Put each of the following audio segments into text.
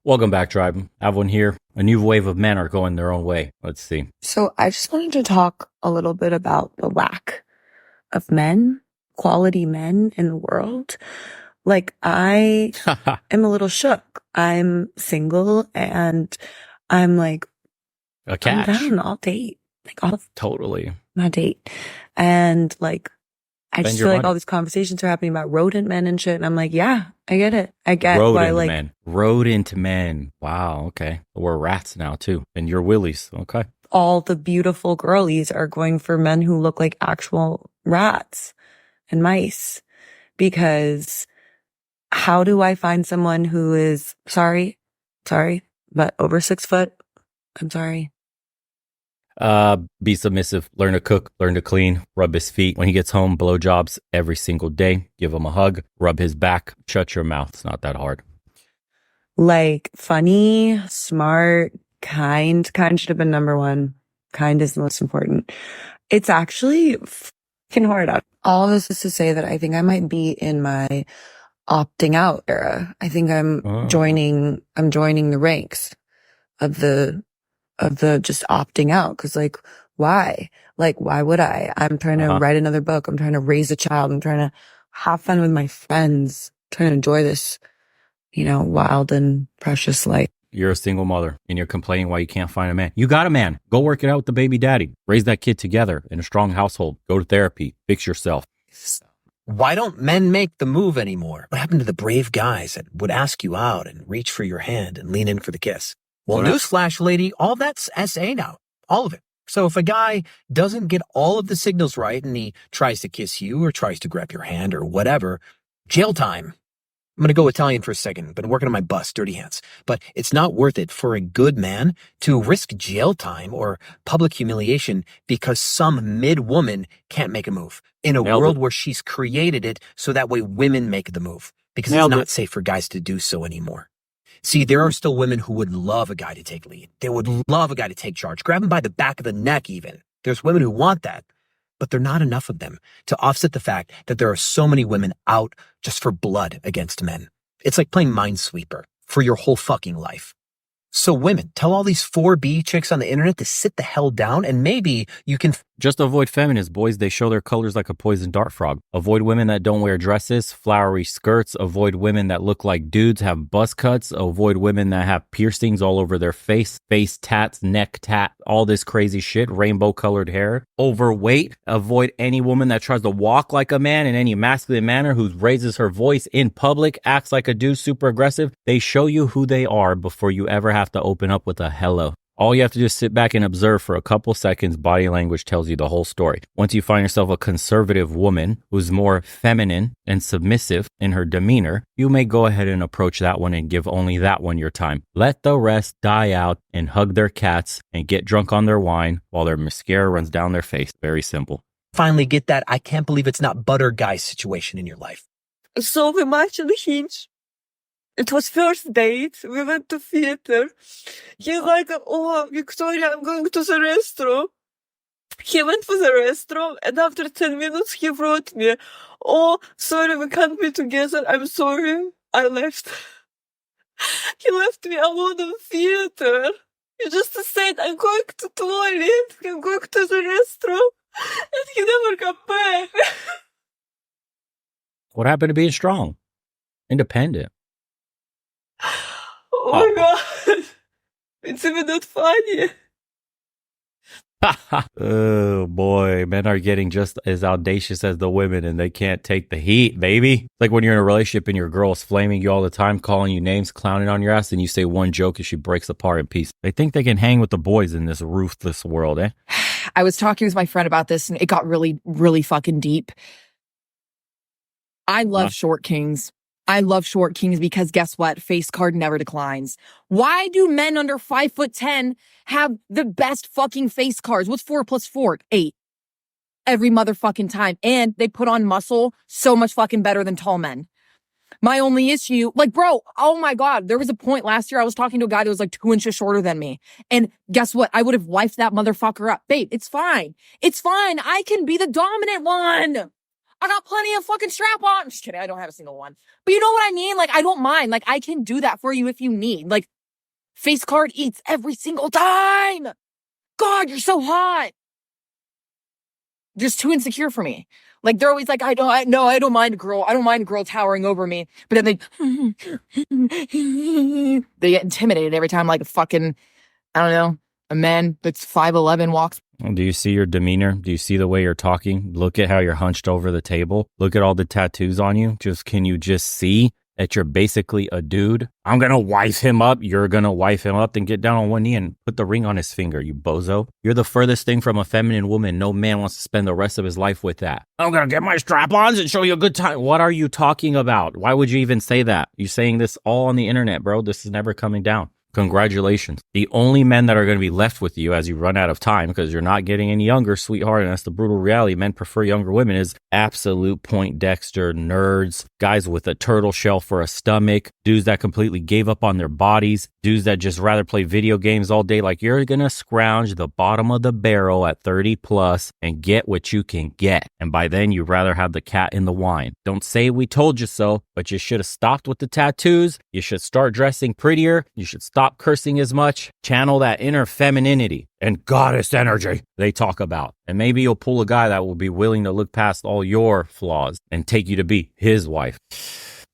Welcome back, tribe. I have one here. A new wave of men are going their own way. Let's see. So I just wanted to talk a little bit about the lack of men, quality men in the world. Like I am a little shook. I'm single and I'm like, A I'm catch. down. I'll date. Like I'll Totally. not date. And like, I Spend just your feel like money. all these conversations are happening about rodent men and shit. And I'm like, yeah, I get it. I get why Rodent like men. Rodent men. Wow. Okay. We're rats now too. And you're willies. Okay. all the beautiful girlies are going for men who look like actual rats and mice. Because how do I find someone who is sorry, but over 6 foot? I'm sorry. Be submissive. Learn to cook. Learn to clean. Rub his feet. When he gets home, blowjobs every single day. Give him a hug. Rub his back. Shut your mouth. It's not that hard. Like funny, smart, kind. Kind should have been number one. Kind is the most important. It's actually fucking hard out. All of this is to say that I think I might be in my opting out era. I think I'm joining the ranks of the just opting out. Cause like, why? Like, why would I? I'm trying to write another book. I'm trying to raise a child. I'm trying to have fun with my friends, trying to enjoy this, wild and precious life. You're a single mother and you're complaining why you can't find a man. You got a man. Go work it out with the baby daddy. Raise that kid together in a strong household. Go to therapy. Fix yourself. Why don't men make the move anymore? What happened to the brave guys that would ask you out and reach for your hand and lean in for the kiss? Well, newsflash, lady, all that's SA now. All of it. So if a guy doesn't get all of the signals right and he tries to kiss you or tries to grab your hand or whatever, jail time. I'm going to go Italian for a second. Been working on my bus, dirty hands. But it's not worth it for a good man to risk jail time or public humiliation because some mid-woman can't make a move in a world where she's created it so that way women make the move because it's not safe for guys to do so anymore. See, there are still women who would love a guy to take lead. They would love a guy to take charge, grab him by the back of the neck even. There's women who want that. But there are not enough of them to offset the fact that there are so many women out just for blood against men. It's like playing Minesweeper for your whole fucking life. So women, tell all these 4B chicks on the internet to sit the hell down and maybe you can... Just avoid feminists, boys. They show their colors like a poison dart frog. Avoid women that don't wear dresses, flowery skirts. Avoid women that look like dudes, have buzz cuts. Avoid women that have piercings all over their face tats, neck tat, all this crazy shit, rainbow colored hair. Overweight. Avoid any woman that tries to walk like a man in any masculine manner, who raises her voice in public, acts like a dude, super aggressive. They show you who they are before you ever have to open up with a hello. All you have to do is sit back and observe for a couple seconds. Body language tells you the whole story. Once you find yourself a conservative woman who's more feminine and submissive in her demeanor, you may go ahead and approach that one and give only that one your time. Let the rest die out and hug their cats and get drunk on their wine while their mascara runs down their face. Very simple. finally get that I can't believe it's not butter guy situation in your life. So we marched on the Hinge. It was first date. We went to theater. He's like, oh, Victoria, I'm going to the restroom. He went to the restroom, and after 10 minutes, he wrote me, oh, sorry, we can't be together. I'm sorry. I left. He left me alone in theater. He just said, I'm going to toilet. I'm going to the restroom. And he never got back. What happened to being strong? Independent. Oh my God. It's even not funny. Oh boy, men are getting just as audacious as the women and they can't take the heat, baby. It's like when you're in a relationship and your girl's flaming you all the time, calling you names, clowning on your ass, and you say one joke and she breaks apart in pieces. They think they can hang with the boys in this ruthless world, eh? I was talking with my friend about this and it got really, really fucking deep. I love short kings. I love short kings because guess what? Face card never declines. Why do men under 5'10" have the best fucking face cards? What's 4 + 4? 8. Every motherfucking time. And they put on muscle so much fucking better than tall men. My only issue, like, bro, oh my God, there was a point last year I was talking to a guy that was like 2 inches shorter than me. And guess what? I would have wifed that motherfucker up. Babe, it's fine. It's fine. I can be the dominant one. I got plenty of fucking strap-on. Just kidding, I don't have a single one. But you know what I mean? Like, I don't mind. Like, I can do that for you if you need. Like, face card eats every single time. God, you're so hot. Just too insecure for me. Like, they're always like, I don't mind a girl. I don't mind a girl towering over me. But then they get intimidated every time, like, a fucking, I don't know, a man that's 5'11" walks. Do you see your demeanor? Do you see the way you're talking? Look at how you're hunched over the table. Look at all the tattoos on you. Can you just see that you're basically a dude? I'm going to wife him up. You're going to wife him up. Then get down on one knee and put the ring on his finger, you bozo. You're the furthest thing from a feminine woman. No man wants to spend the rest of his life with that. I'm going to get my strap-ons and show you a good time. What are you talking about? Why would you even say that? You're saying this all on the internet, bro. This is never coming down. Congratulations. The only men that are going to be left with you as you run out of time, because you're not getting any younger, sweetheart, and that's the brutal reality. Men prefer younger women, is absolute Poindexter nerds, guys with a turtle shell for a stomach, dudes that completely gave up on their bodies, dudes that just rather play video games all day. Like, you're going to scrounge the bottom of the barrel at 30 plus and get what you can get. And by then, you'd rather have the cat in the wine. Don't say we told you so, but you should have stopped with the tattoos. You should start dressing prettier. You should stop cursing as much. Channel that inner femininity and goddess energy they talk about. And maybe you'll pull a guy that will be willing to look past all your flaws and take you to be his wife.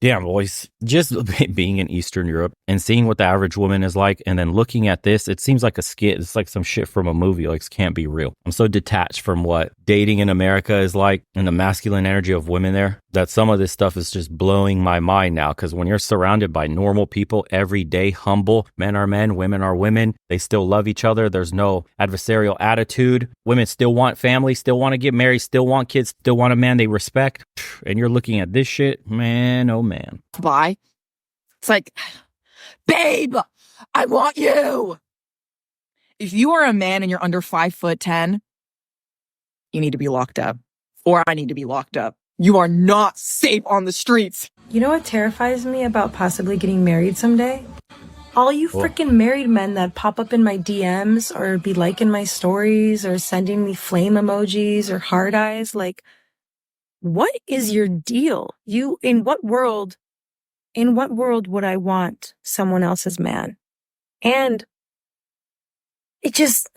Damn, boys, just being in Eastern Europe and seeing what the average woman is like, and then looking at this, it seems like a skit. It's like some shit from a movie. Like, it can't be real. I'm so detached from what dating in America is like and the masculine energy of women there that some of this stuff is just blowing my mind now. Because when you're surrounded by normal people every day, humble, men are men, women are women, they still love each other. There's no adversarial attitude. Women still want family, still want to get married, still want kids, still want a man they respect. And you're looking at this shit, man, oh man. By. It's like, babe, I want you. If you are a man and you're under 5'10", you need to be locked up. Or I need to be locked up. You are not safe on the streets. You know what terrifies me about possibly getting married someday? All you freaking married men that pop up in my DMs or be liking my stories or sending me flame emojis or hard eyes. Like, what is your deal? In what world would I want someone else's man? And it just...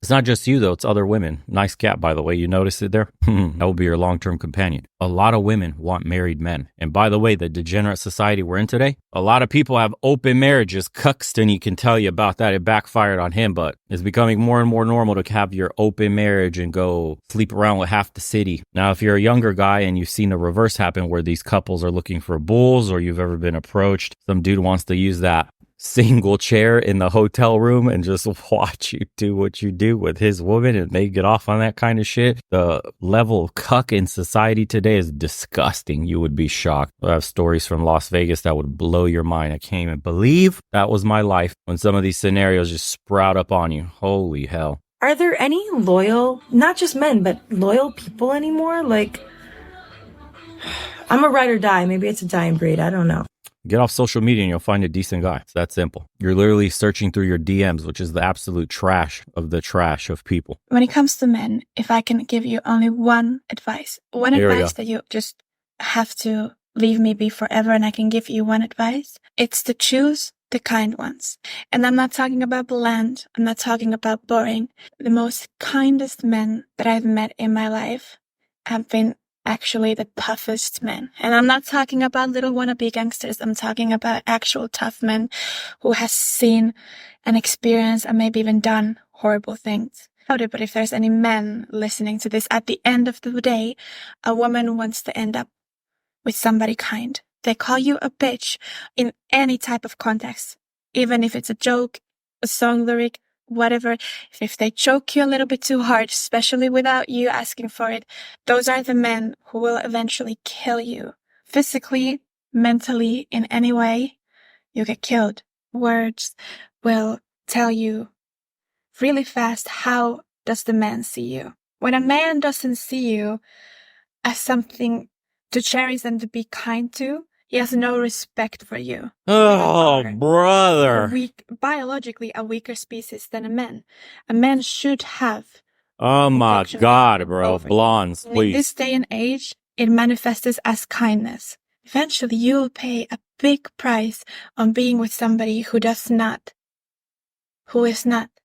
It's not just you, though. It's other women. Nice cap, by the way. You noticed it there? That will be your long-term companion. A lot of women want married men. And by the way, the degenerate society we're in today, a lot of people have open marriages. Cuxton, can tell you about that. It backfired on him, but it's becoming more and more normal to have your open marriage and go sleep around with half the city. Now, if you're a younger guy and you've seen the reverse happen where these couples are looking for bulls, or you've ever been approached, some dude wants to use that single chair in the hotel room and just watch you do what you do with his woman, and they get off on that kind of shit. The level of cuck in society today is disgusting. You would be shocked. I have stories from Las Vegas that would blow your mind. I can't even believe that was my life when some of these scenarios just sprout up on you. Holy hell. Are there any loyal, not just men, but loyal people anymore? Like, I'm a ride or die. Maybe it's a dying breed. I don't know. Get off social media and you'll find a decent guy. It's that simple. You're literally searching through your DMs, which is the absolute trash of people. When it comes to men, if I can give you only one advice that you just have to leave me be forever, and I can give you one advice, it's to choose the kind ones. And I'm not talking about bland. I'm not talking about boring. The most kindest men that I've met in my life have been actually the toughest men. And I'm not talking about little wannabe gangsters. I'm talking about actual tough men who has seen and experienced and maybe even done horrible things. But if there's any men listening to this, at the end of the day, a woman wants to end up with somebody kind. They call you a bitch in any type of context, even if it's a joke, a song lyric, whatever. If they choke you a little bit too hard, especially without you asking for it, those are the men who will eventually kill you. Physically, mentally, in any way, you get killed. Words will tell you really fast how does the man see you. When a man doesn't see you as something to cherish and to be kind to, he has no respect for you. Oh, brother. Biologically, a weaker species than a man. A man should have. Oh my God, bro. Blondes, please. In this day and age, it manifests as kindness. Eventually, you will pay a big price on being with somebody who is not.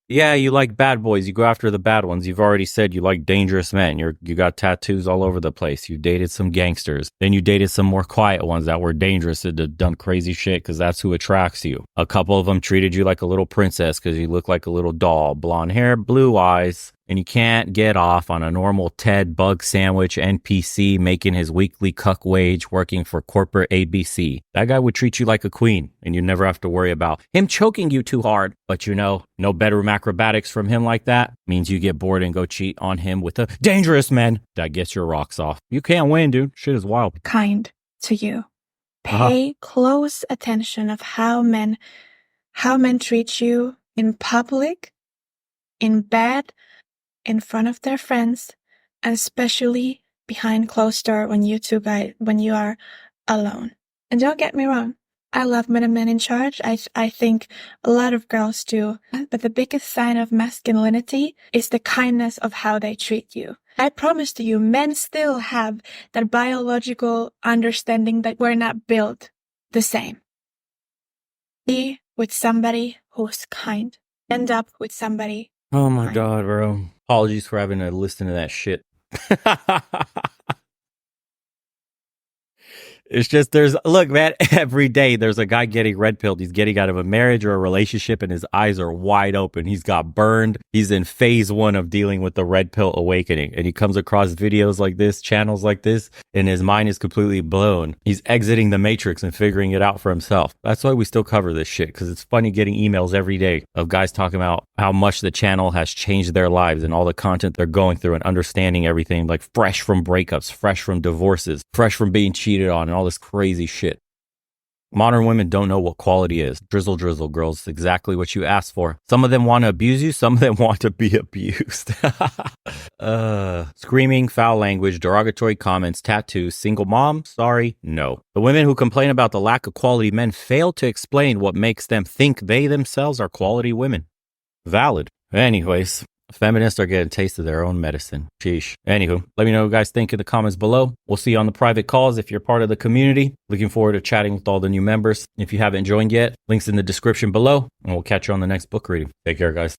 Yeah, you like bad boys. You go after the bad ones. You've already said you like dangerous men. You got tattoos all over the place. You dated some gangsters. Then you dated some more quiet ones that were dangerous and had done crazy shit because that's who attracts you. A couple of them treated you like a little princess because you look like a little doll. Blonde hair, blue eyes. And you can't get off on a normal Ted Bug Sandwich NPC making his weekly cuck wage working for corporate ABC. That guy would treat you like a queen, and you never have to worry about him choking you too hard. But no bedroom acrobatics from him like that means you get bored and go cheat on him with a dangerous man that gets your rocks off. You can't win, dude. Shit is wild. Kind to you. Pay close attention of how men treat you in public, in bed, in front of their friends, and especially behind closed door when you are alone. And don't get me wrong, I love when a man in charge. I think a lot of girls do. But the biggest sign of masculinity is the kindness of how they treat you. I promise to you, men still have that biological understanding that we're not built the same. Be with somebody who's kind. End up with somebody. Oh my God, bro. Apologies for having to listen to that shit. It's just look, man, every day there's a guy getting red pilled. He's getting out of a marriage or a relationship and his eyes are wide open. He's got burned. He's in phase 1 of dealing with the red pill awakening. And he comes across videos like this, channels like this, and his mind is completely blown. He's exiting the matrix and figuring it out for himself. That's why we still cover this shit, because it's funny getting emails every day of guys talking about how much the channel has changed their lives and all the content they're going through and understanding everything, like fresh from breakups, fresh from divorces, fresh from being cheated on and all this crazy shit. Modern women don't know what quality is. Drizzle, girls, exactly what you asked for. Some of them want to abuse you. Some of them want to be abused. Screaming, foul language, derogatory comments, tattoos, single mom, sorry, no. The women who complain about the lack of quality men fail to explain what makes them think they themselves are quality women. Valid. Anyways, feminists are getting a taste of their own medicine. Sheesh. Anywho, let me know what you guys think in the comments below. We'll see you on the private calls if you're part of the community. Looking forward to chatting with all the new members. If you haven't joined yet, links in the description below, and we'll catch you on the next book reading. Take care, guys.